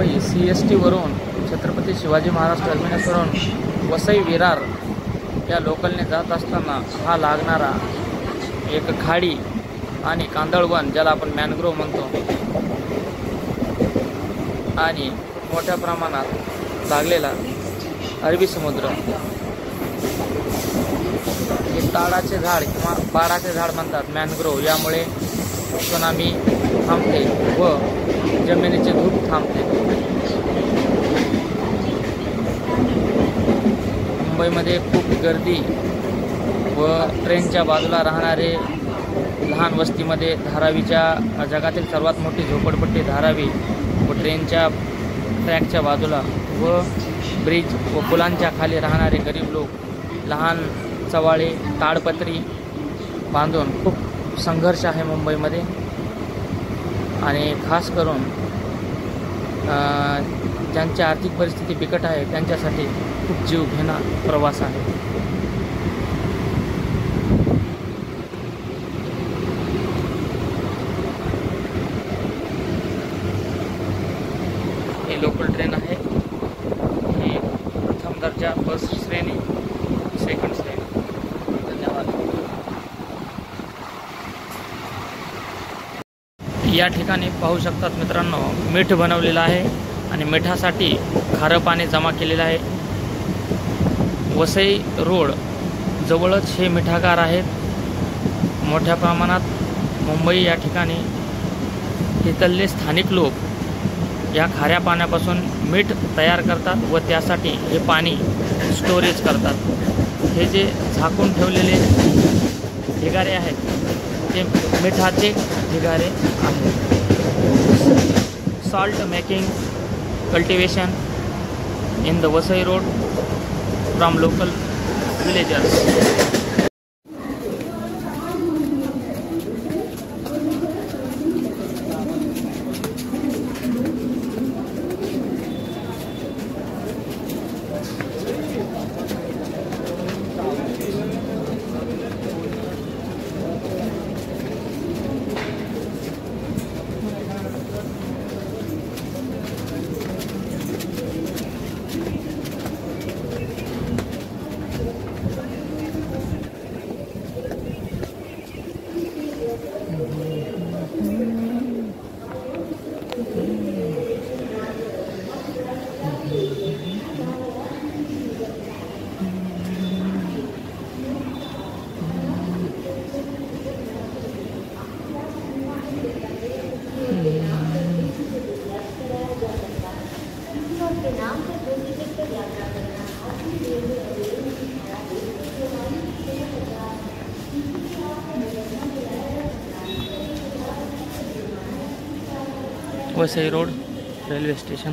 Mumbai CST वरून छत्रपती शिवाजी महाराज टर्मिनसवरून वसई विरार या लोकलने जात असताना हा लागणारा एक खाडी आणि कांदळवन, ज्याला आपण मॅनग्रोव्ह म्हणतो, आणि मोठ्या प्रमाणात लागलेला अरबी समुद्र, हे ताडाचे झाड किंवा बाडाचे झाड म्हणतात मॅनग्रोव्ह, यामुळे त्सुनामी थांबते व जमिनीचे धूप थांबते. मुंबईमध्ये खूप गर्दी व ट्रेनच्या बाजूला राहणारे लहान वस्तीमध्ये धारावीच्या जगातील सर्वात मोठी झोपडपट्टी धारावी व ट्रेनच्या ट्रॅकच्या बाजूला व ब्रिज व पुलांच्या खाली राहणारे गरीब लोक लहान चवाळे ताडपत्री बांधून खूप संघर्ष आहे मुंबईमध्ये. आणि खास करून ज्यांची आर्थिक परिस्थिती बिकट आहे त्यांच्यासाठी खूप जीवघेणा प्रवास आहे. ही लोकल ट्रेन आहे. ही प्रथम दर्जा फर्स्ट श्रेणी, सेकंड श्रेणी. धन्यवाद. या ठिकाणी पाहू शकतात मित्रांनो, मीठ बनवलेलं आहे आणि मिठासाठी खारं पाणी जमा केलेलं आहे. वसई रोड जवळच हे मिठागार आहेत. मोठ्या प्रमाणात मुंबई या ठिकाणी तिथले स्थानिक लोक या खाऱ्या पाण्यापासून मीठ तयार करतात व त्यासाठी हे पाणी स्टोरेज करतात. हे जे झाकून ठेवलेले ढिगारे आहेत ते मिठाचे ढिगारे आहेत. Salt making cultivation in the Vasai road from local villagers. Vasai road railway station.